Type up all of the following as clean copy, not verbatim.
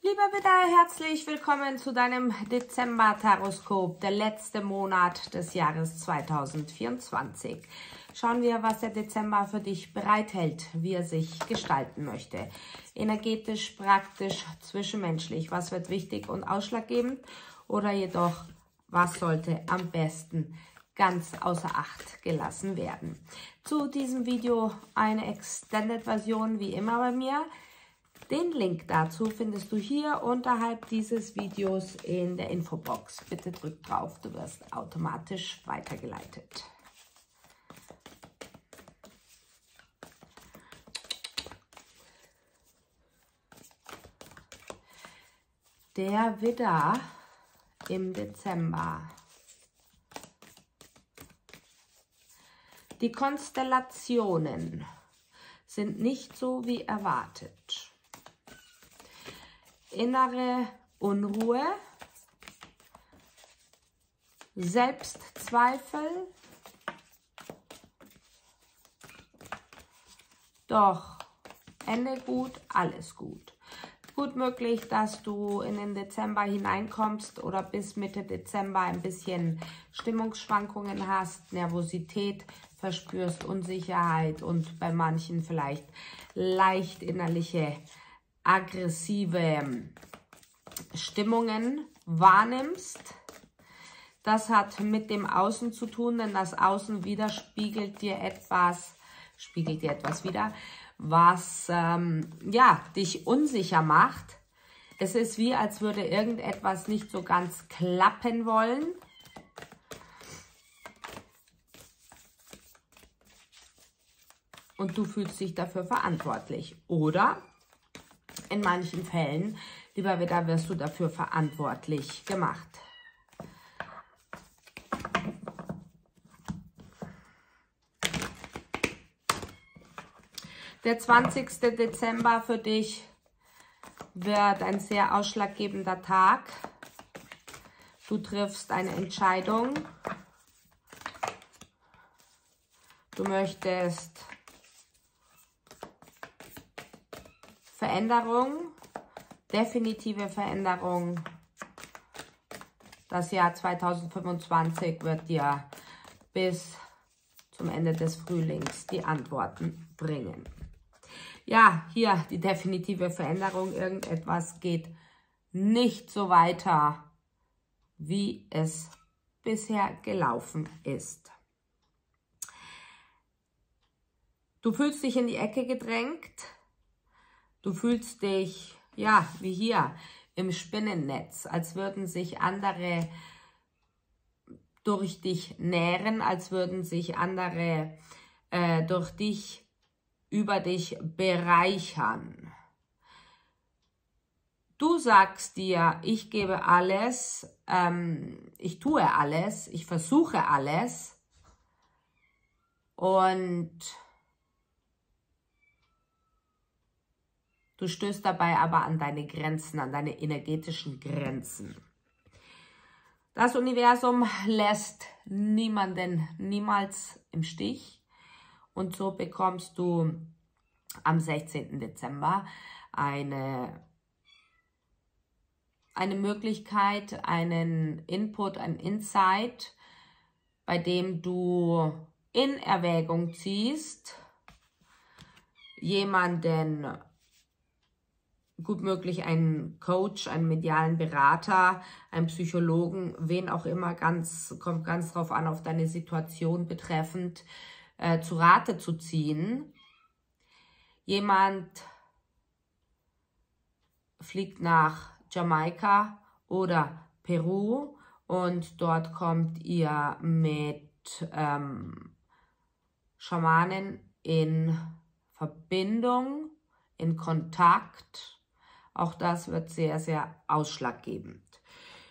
Lieber Widder, herzlich willkommen zu deinem Dezember-Taroskop, der letzte Monat des Jahres 2024. Schauen wir, was der Dezember für dich bereithält, wie er sich gestalten möchte. Energetisch, praktisch, zwischenmenschlich. Was wird wichtig und ausschlaggebend? Oder jedoch, was sollte am besten ganz außer Acht gelassen werden? Zu diesem Video eine Extended-Version, wie immer bei mir. Den Link dazu findest du hier unterhalb dieses Videos in der Infobox. Bitte drück drauf, du wirst automatisch weitergeleitet. Der Widder im Dezember. Die Konstellationen sind nicht so wie erwartet. Innere Unruhe, Selbstzweifel, doch Ende gut, alles gut. Gut möglich, dass du in den Dezember hineinkommst oder bis Mitte Dezember ein bisschen Stimmungsschwankungen hast, Nervosität verspürst, Unsicherheit und bei manchen vielleicht leicht innerliche aggressive Stimmungen wahrnimmst. Das hat mit dem Außen zu tun, denn das Außen widerspiegelt dir etwas, wieder, was dich unsicher macht. Es ist wie, als würde irgendetwas nicht so ganz klappen wollen. Und du fühlst dich dafür verantwortlich. Oder in manchen Fällen, lieber Widder, wirst du dafür verantwortlich gemacht. Der 20. Dezember für dich wird ein sehr ausschlaggebender Tag. Du triffst eine Entscheidung. Du möchtest Veränderung, definitive Veränderung. Das Jahr 2025 wird dir bis zum Ende des Frühlings die Antworten bringen. Ja, hier die definitive Veränderung. Irgendetwas geht nicht so weiter, wie es bisher gelaufen ist. Du fühlst dich in die Ecke gedrängt. Du fühlst dich, ja, wie hier im Spinnennetz, als würden sich andere durch dich nähren, als würden sich andere über dich bereichern. Du sagst dir, ich gebe alles, ich tue alles, ich versuche alles und du stößt dabei aber an deine Grenzen, an deine energetischen Grenzen. Das Universum lässt niemanden niemals im Stich. Und so bekommst du am 16. Dezember eine Möglichkeit, einen Input, ein Insight, bei dem du in Erwägung ziehst, jemanden, gut möglich einen Coach, einen medialen Berater, einen Psychologen, wen auch immer, kommt ganz drauf an, auf deine Situation betreffend, zu Rate zu ziehen. Jemand fliegt nach Jamaika oder Peru und dort kommt ihr mit Schamanen in Verbindung, in Kontakt. Auch das wird sehr, sehr ausschlaggebend.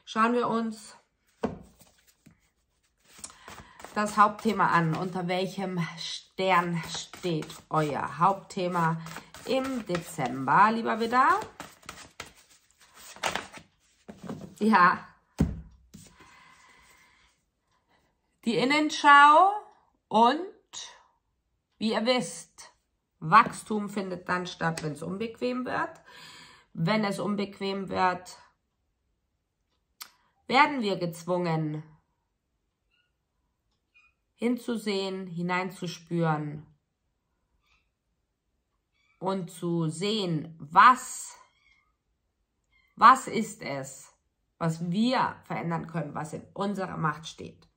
Schauen wir uns das Hauptthema an. Unter welchem Stern steht euer Hauptthema im Dezember, lieber Widder? Ja, die Innenschau und, wie ihr wisst, Wachstum findet dann statt, wenn es unbequem wird. Wenn es unbequem wird, werden wir gezwungen, hinzusehen, hineinzuspüren und zu sehen, was ist es, was wir verändern können, was in unserer Macht steht.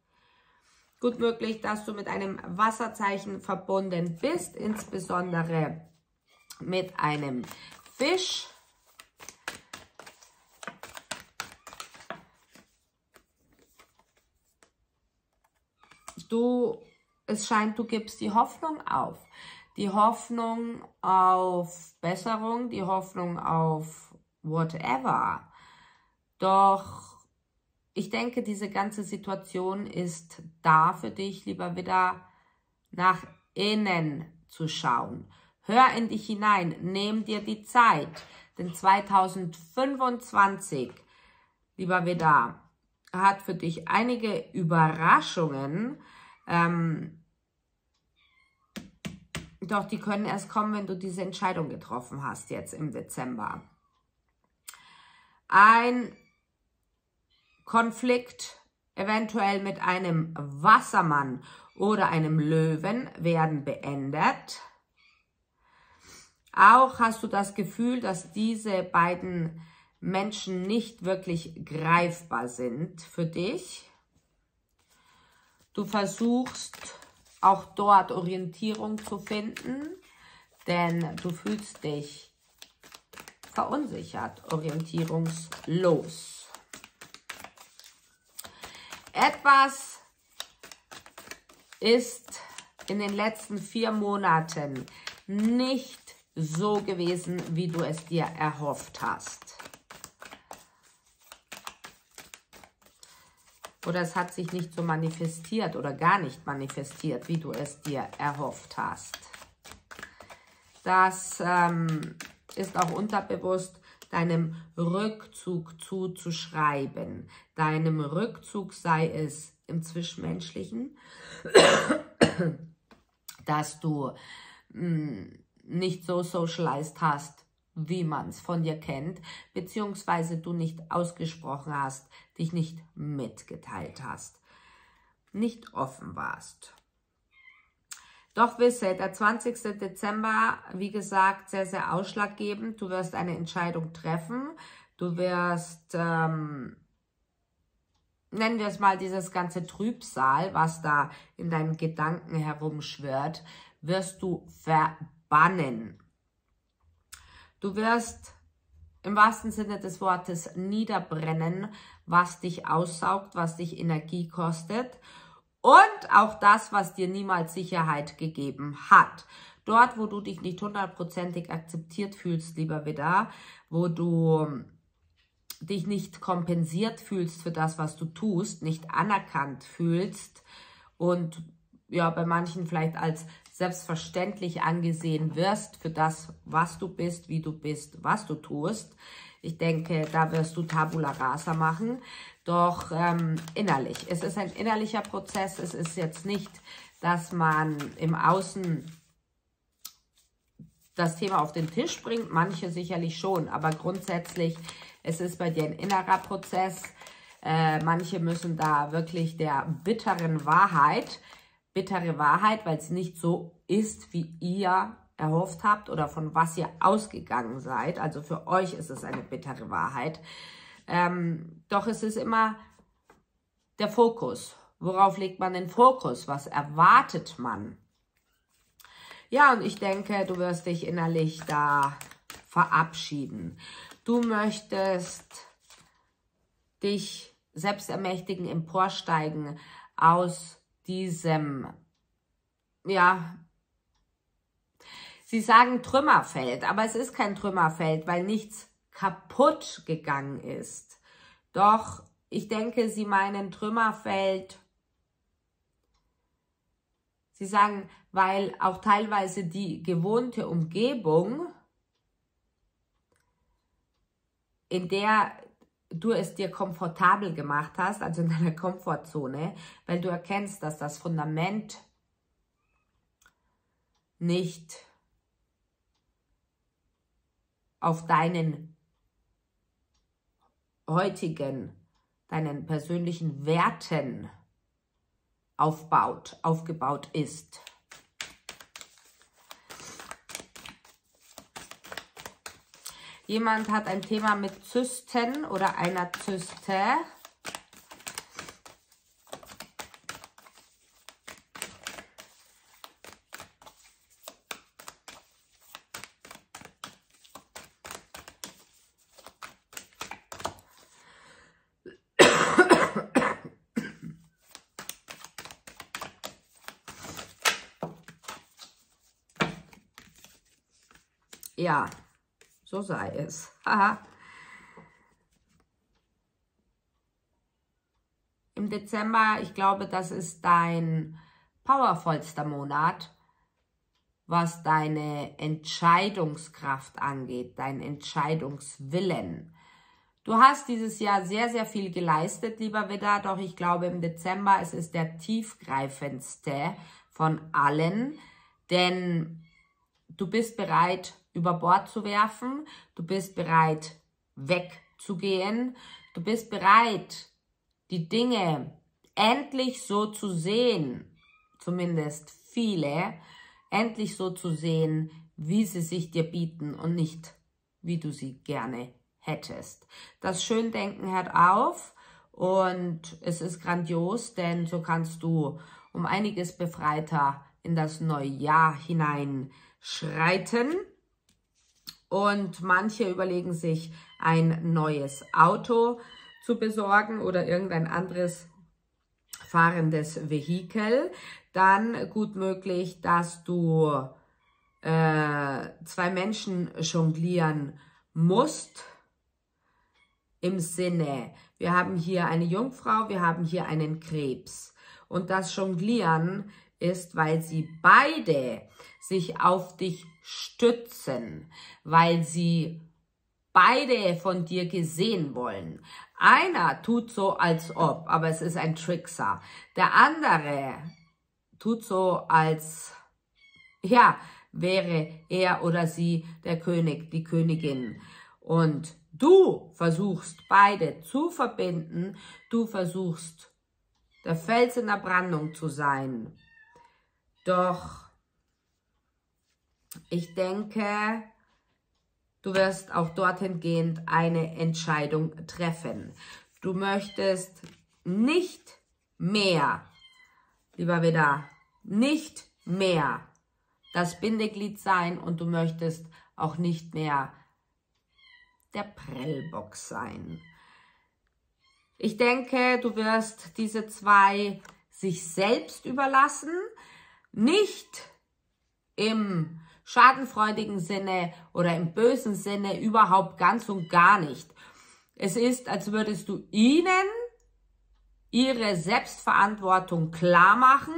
Gut möglich, dass du mit einem Wasserzeichen verbunden bist, insbesondere mit einem Fisch. Es scheint, du gibst die Hoffnung auf. Die Hoffnung auf Besserung, die Hoffnung auf whatever. Doch ich denke, diese ganze Situation ist da für dich, lieber Widder, nach innen zu schauen. Hör in dich hinein, nimm dir die Zeit, denn 2025, lieber Widder, hat für dich einige Überraschungen, doch die können erst kommen, wenn du diese Entscheidung getroffen hast, jetzt im Dezember. Ein Konflikt, eventuell mit einem Wassermann oder einem Löwen, werden beendet. Auch hast du das Gefühl, dass diese beiden Menschen nicht wirklich greifbar sind für dich. Du versuchst auch dort Orientierung zu finden, denn du fühlst dich verunsichert, orientierungslos. Etwas ist in den letzten 4 Monaten nicht so gewesen, wie du es dir erhofft hast. Oder es hat sich nicht so manifestiert oder gar nicht manifestiert, wie du es dir erhofft hast. Das ist auch unterbewusst deinem Rückzug zuzuschreiben. Deinem Rückzug, sei es im Zwischenmenschlichen, dass du nicht so socialized hast, wie man es von dir kennt, beziehungsweise du nicht ausgesprochen hast, dich nicht mitgeteilt hast, nicht offen warst. Doch wisse, der 20. Dezember, wie gesagt, sehr, sehr ausschlaggebend. Du wirst eine Entscheidung treffen. Du wirst, nennen wir es mal, dieses ganze Trübsal, was da in deinen Gedanken herumschwirrt, wirst du verbannen. Du wirst im wahrsten Sinne des Wortes niederbrennen, was dich aussaugt, was dich Energie kostet und auch das, was dir niemals Sicherheit gegeben hat. Dort, wo du dich nicht 100%ig akzeptiert fühlst, lieber Widder, wo du dich nicht kompensiert fühlst für das, was du tust, nicht anerkannt fühlst und ja, bei manchen vielleicht als selbstverständlich angesehen wirst für das, was du bist, wie du bist, was du tust. Ich denke, da wirst du Tabula Rasa machen, doch innerlich. Es ist ein innerlicher Prozess, es ist jetzt nicht, dass man im Außen das Thema auf den Tisch bringt, manche sicherlich schon, aber grundsätzlich, es ist bei dir ein innerer Prozess. Manche müssen da wirklich der bittere Wahrheit, weil es nicht so ist, wie ihr erhofft habt oder von was ihr ausgegangen seid. Also für euch ist es eine bittere Wahrheit. Doch es ist immer der Fokus. Worauf legt man den Fokus? Was erwartet man? Ja, und ich denke, du wirst dich innerlich da verabschieden. Du möchtest dich selbst ermächtigen, emporsteigen aus diesem, ja, sie sagen Trümmerfeld, aber es ist kein Trümmerfeld, weil nichts kaputt gegangen ist. Doch ich denke, sie meinen Trümmerfeld, sie sagen, weil auch teilweise die gewohnte Umgebung, in der du es dir komfortabel gemacht hast, also in deiner Komfortzone, weil du erkennst, dass das Fundament nicht auf deinen heutigen, deinen persönlichen Werten aufgebaut ist. Jemand hat ein Thema mit Zysten oder einer Zyste. Ja, so sei es. Im Dezember, ich glaube, das ist dein powervollster Monat, was deine Entscheidungskraft angeht, dein Entscheidungswillen. Du hast dieses Jahr sehr, sehr viel geleistet, lieber Widder, doch ich glaube im Dezember, es ist der tiefgreifendste von allen, denn du bist bereit, über Bord zu werfen, du bist bereit, wegzugehen, du bist bereit, die Dinge endlich so zu sehen, zumindest viele, endlich so zu sehen, wie sie sich dir bieten und nicht, wie du sie gerne hättest. Das Schöndenken hört auf und es ist grandios, denn so kannst du um einiges befreiter in das neue Jahr hineinschreiten. Und manche überlegen sich, ein neues Auto zu besorgen oder irgendein anderes fahrendes Vehikel. Dann gut möglich, dass du zwei Menschen jonglieren musst. Im Sinne, wir haben hier eine Jungfrau, wir haben hier einen Krebs. Und das Jonglieren ist, weil sie beide sich auf dich stützen, weil sie beide von dir gesehen wollen. Einer tut so, als ob, aber es ist ein Trickser. Der andere tut so, als, ja, wäre er oder sie der König, die Königin. Und du versuchst beide zu verbinden, du versuchst der Fels in der Brandung zu sein. Doch ich denke, du wirst auch dorthin gehend eine Entscheidung treffen. Du möchtest nicht mehr, lieber Widder, nicht mehr das Bindeglied sein und du möchtest auch nicht mehr der Prellbock sein. Ich denke, du wirst diese zwei sich selbst überlassen, nicht im schadenfreudigen Sinne oder im bösen Sinne, überhaupt ganz und gar nicht. Es ist, als würdest du ihnen ihre Selbstverantwortung klar machen,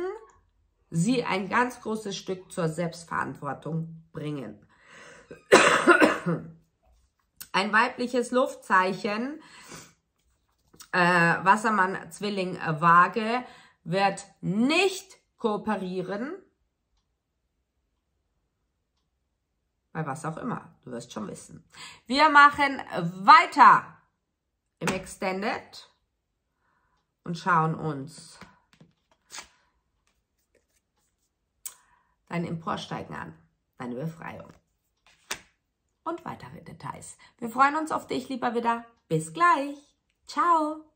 sie ein ganz großes Stück zur Selbstverantwortung bringen. Ein weibliches Luftzeichen, Wassermann, Zwilling, Waage, wird nicht kooperieren, bei was auch immer, du wirst schon wissen. Wir machen weiter im Extended und schauen uns dein Emporsteigen an, deine Befreiung und weitere Details. Wir freuen uns auf dich, lieber Widder. Bis gleich. Ciao.